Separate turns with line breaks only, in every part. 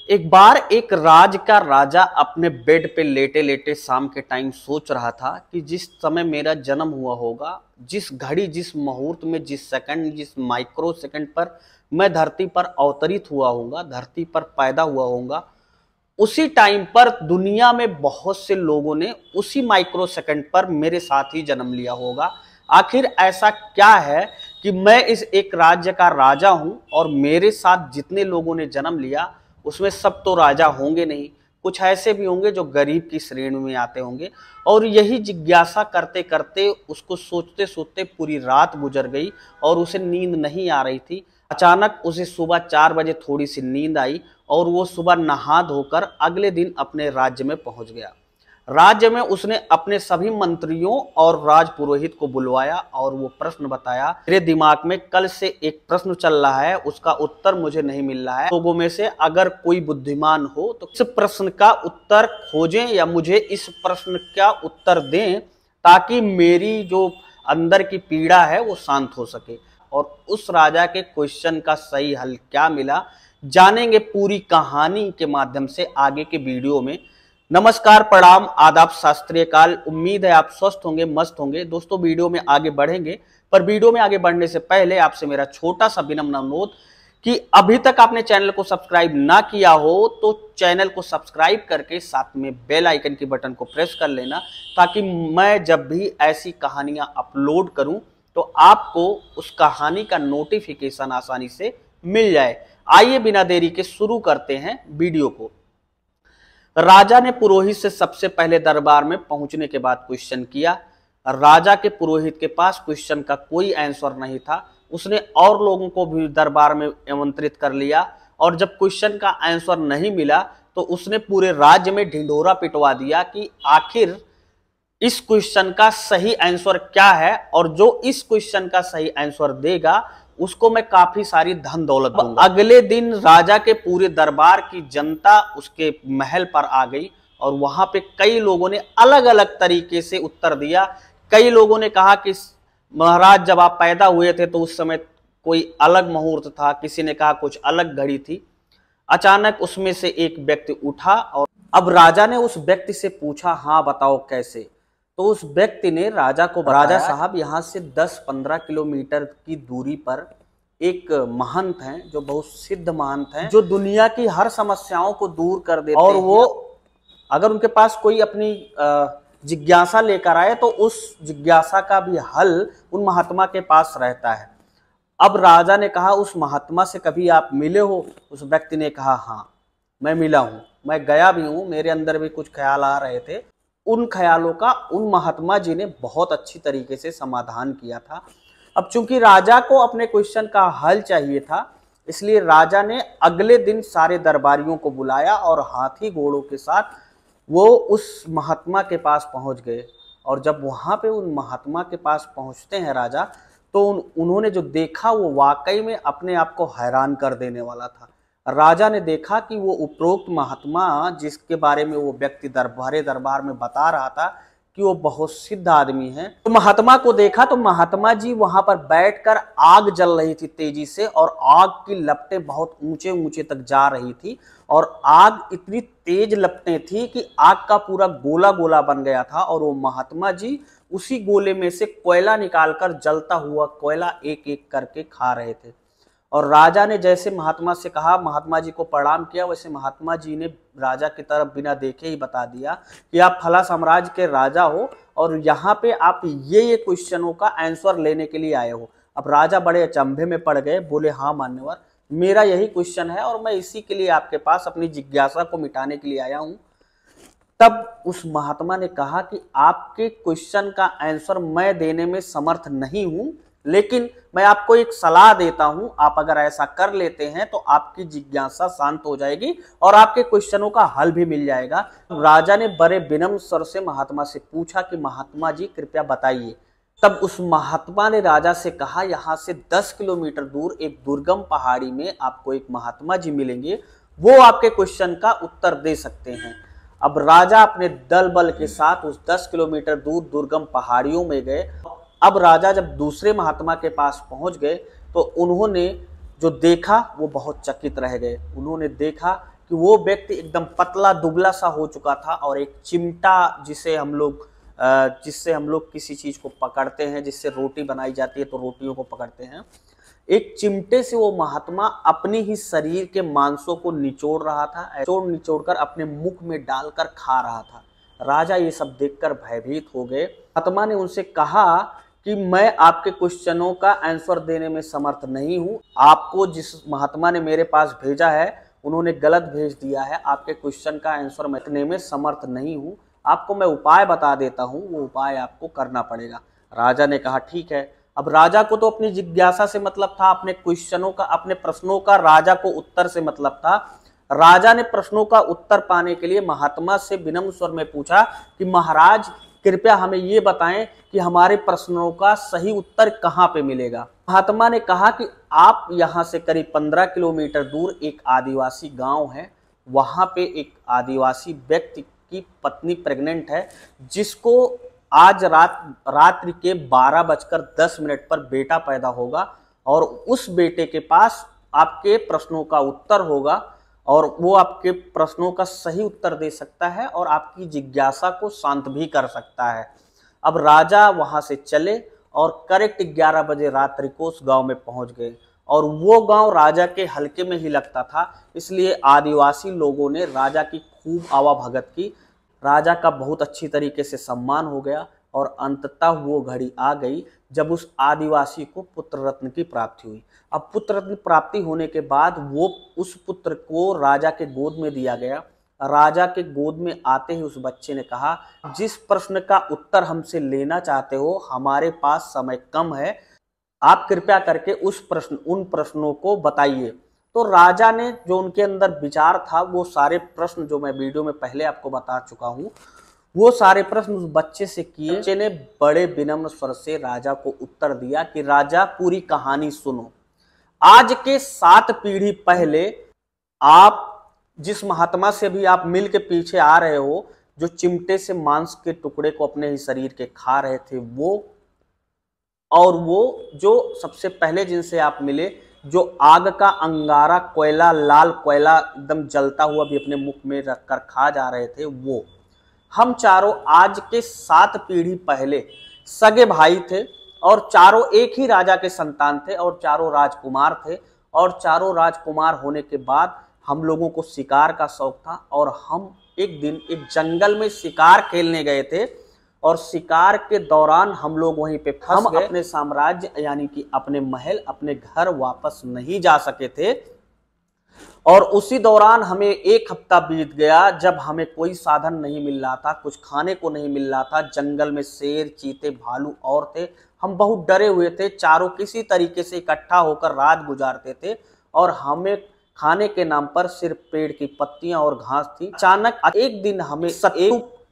एक बार एक राज का राजा अपने बेड पे लेटे लेटे शाम के टाइम सोच रहा था कि जिस समय मेरा जन्म हुआ होगा, जिस घड़ी, जिस मुहूर्त में, जिस सेकंड, जिस माइक्रो सेकंड पर मैं धरती पर अवतरित हुआ होऊंगा, धरती पर पैदा हुआ होऊंगा, उसी टाइम पर दुनिया में बहुत से लोगों ने उसी माइक्रो सेकंड पर मेरे साथ ही जन्म लिया होगा। आखिर ऐसा क्या है कि मैं इस एक राज्य का राजा हूं और मेरे साथ जितने लोगों ने जन्म लिया उसमें सब तो राजा होंगे नहीं, कुछ ऐसे भी होंगे जो गरीब की श्रेणी में आते होंगे। और यही जिज्ञासा करते करते, उसको सोचते सोचते पूरी रात गुजर गई और उसे नींद नहीं आ रही थी। अचानक उसे सुबह 4 बजे थोड़ी सी नींद आई और वो सुबह नहा धोकर अगले दिन अपने राज्य में पहुंच गया। राज्य में उसने अपने सभी मंत्रियों और राजपुरोहित को बुलवाया और वो प्रश्न बताया, मेरे दिमाग में कल से एक प्रश्न चल रहा है, उसका उत्तर मुझे नहीं मिल रहा है। लोगों में से अगर कोई बुद्धिमान हो तो इस प्रश्न का उत्तर खोजें या मुझे इस प्रश्न का उत्तर दें ताकि मेरी जो अंदर की पीड़ा है वो शांत हो सके। और उस राजा के क्वेश्चन का सही हल क्या मिला, जानेंगे पूरी कहानी के माध्यम से आगे के वीडियो में। नमस्कार, प्रणाम, आदाब, शास्त्रीय काल। उम्मीद है आप स्वस्थ होंगे, मस्त होंगे। दोस्तों, वीडियो में आगे बढ़ेंगे, पर वीडियो में आगे बढ़ने से पहले आपसे मेरा छोटा सा विनम्र अनुरोध कि अभी तक आपने चैनल को सब्सक्राइब ना किया हो तो चैनल को सब्सक्राइब करके साथ में बेल आइकन की बटन को प्रेस कर लेना, ताकि मैं जब भी ऐसी कहानियां अपलोड करूं तो आपको उस कहानी का नोटिफिकेशन आसानी से मिल जाए। आइए बिना देरी के शुरू करते हैं वीडियो को। राजा ने पुरोहित से सबसे पहले दरबार में पहुंचने के बाद क्वेश्चन किया। राजा के पुरोहित के पास क्वेश्चन का कोई आंसर नहीं था। उसने और लोगों को भी दरबार में आमंत्रित कर लिया और जब क्वेश्चन का आंसर नहीं मिला तो उसने पूरे राज्य में ढिंढोरा पिटवा दिया कि आखिर इस क्वेश्चन का सही आंसर क्या है, और जो इस क्वेश्चन का सही आंसर देगा उसको मैं काफी सारी धन दौलत दूंगा। अगले दिन राजा के पूरे दरबार की जनता उसके महल पर आ गई और वहां पे कई लोगों ने अलग अलग तरीके से उत्तर दिया। कई लोगों ने कहा कि महाराज, जब आप पैदा हुए थे तो उस समय कोई अलग मुहूर्त था, किसी ने कहा कुछ अलग घड़ी थी। अचानक उसमें से एक व्यक्ति उठा और अब राजा ने उस व्यक्ति से पूछा, हाँ बताओ कैसे। तो उस व्यक्ति ने राजा को बताया, राजा साहब, यहाँ से 10-15 किलोमीटर की दूरी पर एक महंत हैं जो बहुत सिद्ध महंत हैं, जो दुनिया की हर समस्याओं को दूर कर देते हैं। और वो अगर उनके पास कोई अपनी जिज्ञासा लेकर आए तो उस जिज्ञासा का भी हल उन महात्मा के पास रहता है। अब राजा ने कहा, उस महात्मा से कभी आप मिले हो? उस व्यक्ति ने कहा, हाँ मैं मिला हूँ, मैं गया भी हूँ, मेरे अंदर भी कुछ ख्याल आ रहे थे। उन ख्यालों का उन महात्मा जी ने बहुत अच्छी तरीके से समाधान किया था। अब चूंकि राजा को अपने क्वेश्चन का हल चाहिए था, इसलिए राजा ने अगले दिन सारे दरबारियों को बुलाया और हाथी घोड़ों के साथ वो उस महात्मा के पास पहुंच गए। और जब वहां पे उन महात्मा के पास पहुंचते हैं राजा, तो उन्होंने जो देखा वो वाकई में अपने आप को हैरान कर देने वाला था। राजा ने देखा कि वो उपरोक्त महात्मा जिसके बारे में वो व्यक्ति दरबार में बता रहा था कि वो बहुत सिद्ध आदमी है, तो महात्मा को देखा तो महात्मा जी वहां पर बैठकर आग जल रही थी तेजी से, और आग की लपटें बहुत ऊंचे ऊंचे तक जा रही थी। और आग इतनी तेज लपटें थी कि आग का पूरा गोला गोला बन गया था और वो महात्मा जी उसी गोले में से कोयला निकालकर जलता हुआ कोयला एक एक करके खा रहे थे। और राजा ने जैसे महात्मा से कहा, महात्मा जी को प्रणाम किया, वैसे महात्मा जी ने राजा की तरफ बिना देखे ही बता दिया कि आप फला साम्राज्य के राजा हो और यहाँ पे आप ये क्वेश्चनों का आंसर लेने के लिए आए हो। अब राजा बड़े अचंभे में पड़ गए, बोले, हाँ मान्यवर, मेरा यही क्वेश्चन है और मैं इसी के लिए आपके पास अपनी जिज्ञासा को मिटाने के लिए आया हूँ। तब उस महात्मा ने कहा कि आपके क्वेश्चन का आंसर मैं देने में समर्थ नहीं हूं, लेकिन मैं आपको एक सलाह देता हूं। आप अगर ऐसा कर लेते हैं तो आपकी जिज्ञासा शांत हो जाएगी और आपके क्वेश्चनों का हल भी मिल जाएगा। राजा ने बड़े विनम्र स्वर से महात्मा से पूछा कि महात्मा जी कृपया बताइए। तब उस महात्मा ने राजा से कहा, यहाँ से 10 किलोमीटर दूर एक दुर्गम पहाड़ी में आपको एक महात्मा जी मिलेंगे, वो आपके क्वेश्चन का उत्तर दे सकते हैं। अब राजा अपने दल बल के साथ उस 10 किलोमीटर दूर दुर्गम पहाड़ियों में गए। अब राजा जब दूसरे महात्मा के पास पहुंच गए तो उन्होंने जो देखा वो बहुत चकित रह गए। उन्होंने देखा कि वो व्यक्ति एकदम पतला दुबला सा हो चुका था और एक चिमटा जिससे हम लोग किसी चीज को पकड़ते हैं, जिससे रोटी बनाई जाती है तो रोटियों को पकड़ते हैं, एक चिमटे से वो महात्मा अपनी ही शरीर के मांसों को निचोड़ रहा था, निचोड़ कर अपने मुख में डालकर खा रहा था। राजा ये सब देखकर भयभीत हो गए। महात्मा ने उनसे कहा कि मैं आपके क्वेश्चनों का आंसर देने में समर्थ नहीं हूँ। आपको जिस महात्मा ने मेरे पास भेजा है उन्होंने गलत भेज दिया है। आपके क्वेश्चन का आंसर मैं देने में समर्थ नहीं हूँ। आपको मैं उपाय बता देता हूँ, वो उपाय आपको करना पड़ेगा। राजा ने कहा ठीक है। अब राजा को तो अपनी जिज्ञासा से मतलब था, अपने क्वेश्चनों का, अपने प्रश्नों का राजा को उत्तर से मतलब था। राजा ने प्रश्नों का उत्तर पाने के लिए महात्मा से विनम्र स्वर में पूछा कि महाराज कृपया हमें ये बताएं कि हमारे प्रश्नों का सही उत्तर कहाँ पे मिलेगा। महात्मा ने कहा कि आप यहाँ से करीब 15 किलोमीटर दूर एक आदिवासी गांव है, वहां पे एक आदिवासी व्यक्ति की पत्नी प्रेग्नेंट है, जिसको आज रात्रि के 12:10 पर बेटा पैदा होगा और उस बेटे के पास आपके प्रश्नों का उत्तर होगा और वो आपके प्रश्नों का सही उत्तर दे सकता है और आपकी जिज्ञासा को शांत भी कर सकता है। अब राजा वहां से चले और करेक्ट 11 बजे रात्रि को उस गांव में पहुंच गए और वो गांव राजा के हल्के में ही लगता था, इसलिए आदिवासी लोगों ने राजा की खूब आवाभगत की। राजा का बहुत अच्छी तरीके से सम्मान हो गया और अंततः वो घड़ी आ गई जब उस आदिवासी को पुत्र रत्न की प्राप्ति हुई। अब पुत्र रत्न प्राप्ति होने के बाद वो उस पुत्र को राजा के गोद में दिया गया। राजा के गोद में आते ही उस बच्चे ने कहा, जिस प्रश्न का उत्तर हमसे लेना चाहते हो हमारे पास समय कम है, आप कृपया करके उन प्रश्नों को बताइए। तो राजा ने जो उनके अंदर विचार था वो सारे प्रश्न जो मैं वीडियो में पहले आपको बता चुका हूँ, वो सारे प्रश्न उस बच्चे से किए। बच्चे ने बड़े विनम्र स्वर से राजा को उत्तर दिया कि राजा पूरी कहानी सुनो। आज के 7 पीढ़ी पहले आप जिस महात्मा से भी आप मिल के पीछे आ रहे हो, जो चिमटे से मांस के टुकड़े को अपने ही शरीर के खा रहे थे, वो जो सबसे पहले जिनसे आप मिले, जो आग का अंगारा कोयला, लाल कोयला एकदम जलता हुआ भी अपने मुख में रखकर खा जा रहे थे, वो हम चारों आज के 7 पीढ़ी पहले सगे भाई थे और चारों एक ही राजा के संतान थे और चारों राजकुमार थे। और चारों राजकुमार होने के बाद हम लोगों को शिकार का शौक था और हम एक दिन एक जंगल में शिकार खेलने गए थे और शिकार के दौरान हम लोग वहीं पे फंस गए। अपने साम्राज्य यानी कि अपने महल, अपने घर वापस नहीं जा सके थे और उसी दौरान हमें 1 हफ्ता बीत गया जब हमें कोई साधन नहीं मिल रहा था, कुछ खाने को नहीं मिल रहा था। जंगल में शेर, चीते, भालू और थे। हम बहुत डरे हुए थे। चारों किसी तरीके से इकट्ठा होकर रात गुजारते थे और हमें खाने के नाम पर सिर्फ पेड़ की पत्तियां और घास थी। अचानक एक दिन हमें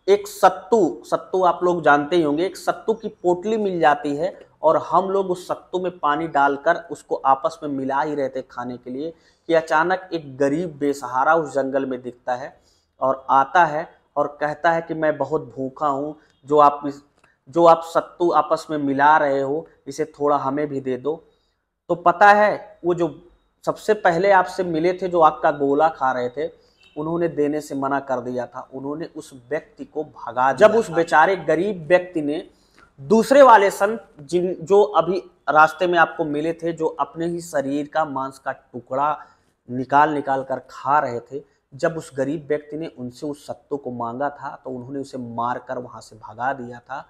एक सत्तू आप लोग जानते ही होंगे, एक सत्तू की पोटली मिल जाती है और हम लोग उस सत्तू में पानी डालकर उसको आपस में मिला ही रहे थे खाने के लिए कि अचानक एक गरीब बेसहारा उस जंगल में दिखता है और आता है और कहता है कि मैं बहुत भूखा हूँ, जो आप सत्तू आपस में मिला रहे हो इसे थोड़ा हमें भी दे दो। तो पता है वो जो सबसे पहले आपसे मिले थे, जो आग का गोला खा रहे थे, उन्होंने देने से मना कर दिया था। उन्होंने उस व्यक्ति को भगा दिया। जब उस बेचारे गरीब व्यक्ति ने दूसरे वाले संत जो अभी रास्ते में आपको मिले थे, जो अपने ही शरीर का मांस का टुकड़ा निकाल कर खा रहे थे, जब उस गरीब व्यक्ति ने उनसे उस सत्तू को मांगा था तो उन्होंने उसे मार कर वहां से भगा दिया था।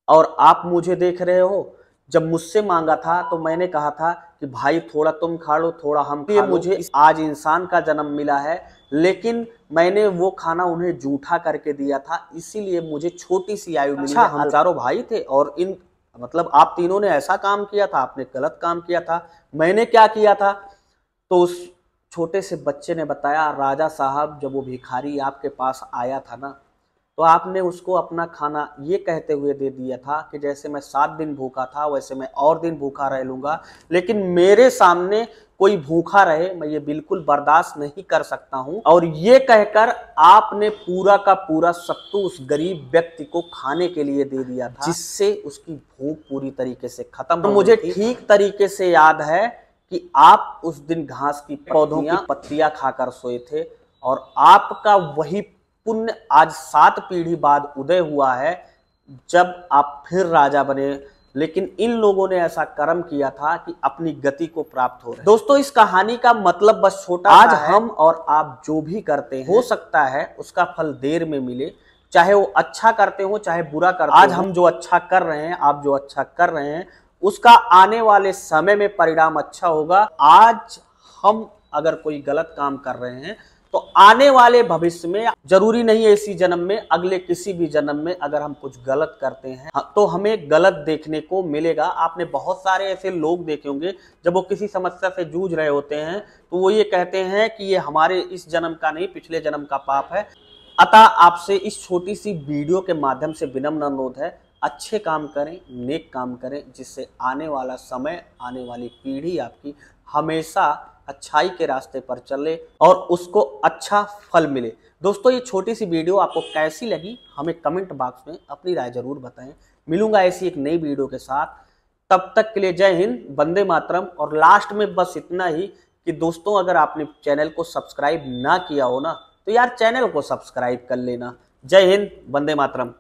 और आप मुझे देख रहे हो, जब मुझसे मांगा था तो मैंने कहा था कि भाई थोड़ा तुम खा लो, थोड़ा हम खा लो। मुझे आज इंसान का जन्म मिला है, लेकिन मैंने वो खाना उन्हें जूठा करके दिया था, इसीलिए मुझे छोटी सी आयु मिली। अच्छा, हम चारों भाई थे और मतलब आप तीनों ने ऐसा काम किया था, आपने गलत काम किया था। मैंने क्या किया था? तो उस छोटे से बच्चे ने बताया, राजा साहब जब वो भिखारी आपके पास आया था ना, तो आपने उसको अपना खाना ये कहते हुए दे दिया था कि जैसे मैं 7 दिन भूखा था वैसे मैं और दिन भूखा रह लूँगा, लेकिन मेरे सामने कोई भूखा रहे मैं ये बिल्कुल बर्दाश्त नहीं कर सकता हूँ। और ये कहकर आपने पूरा का पूरा सत्तू उस गरीब व्यक्ति को खाने के लिए दे दिया था, जिससे उसकी भूख पूरी तरीके से खत्म हो गई। मुझे ठीक तरीके से याद है कि आप उस दिन घास की पौधों की पत्तियां खाकर सोए थे और आपका वही पुण्य आज 7 पीढ़ी बाद उदय हुआ है जब आप फिर राजा बने। लेकिन इन लोगों ने ऐसा कर्म किया था कि अपनी गति को प्राप्त हो रहे। दोस्तों, इस कहानी का मतलब बस छोटा आज हम और आप जो भी करते हैं, हो सकता है उसका फल देर में मिले, चाहे वो अच्छा करते हो चाहे बुरा करते हो। आज हम जो अच्छा कर रहे हैं, आप जो अच्छा कर रहे हैं, उसका आने वाले समय में परिणाम अच्छा होगा। आज हम अगर कोई गलत काम कर रहे हैं तो आने वाले भविष्य में, जरूरी नहीं है इसी जन्म में, अगले किसी भी जन्म में अगर हम कुछ गलत करते हैं तो हमें गलत देखने को मिलेगा। आपने बहुत सारे ऐसे लोग देखे होंगे जब वो किसी समस्या से जूझ रहे होते हैं तो वो ये कहते हैं कि ये हमारे इस जन्म का नहीं, पिछले जन्म का पाप है। अतः आपसे इस छोटी सी वीडियो के माध्यम से विनम्र अनुरोध है, अच्छे काम करें, नेक काम करें, जिससे आने वाला समय, आने वाली पीढ़ी आपकी हमेशा अच्छाई के रास्ते पर चले और उसको अच्छा फल मिले। दोस्तों, ये छोटी सी वीडियो आपको कैसी लगी हमें कमेंट बॉक्स में अपनी राय जरूर बताएं। मिलूंगा ऐसी एक नई वीडियो के साथ, तब तक के लिए जय हिंद, वंदे मातरम। और लास्ट में बस इतना ही कि दोस्तों, अगर आपने चैनल को सब्सक्राइब ना किया हो ना तो यार चैनल को सब्सक्राइब कर लेना। जय हिंद, वंदे मातरम।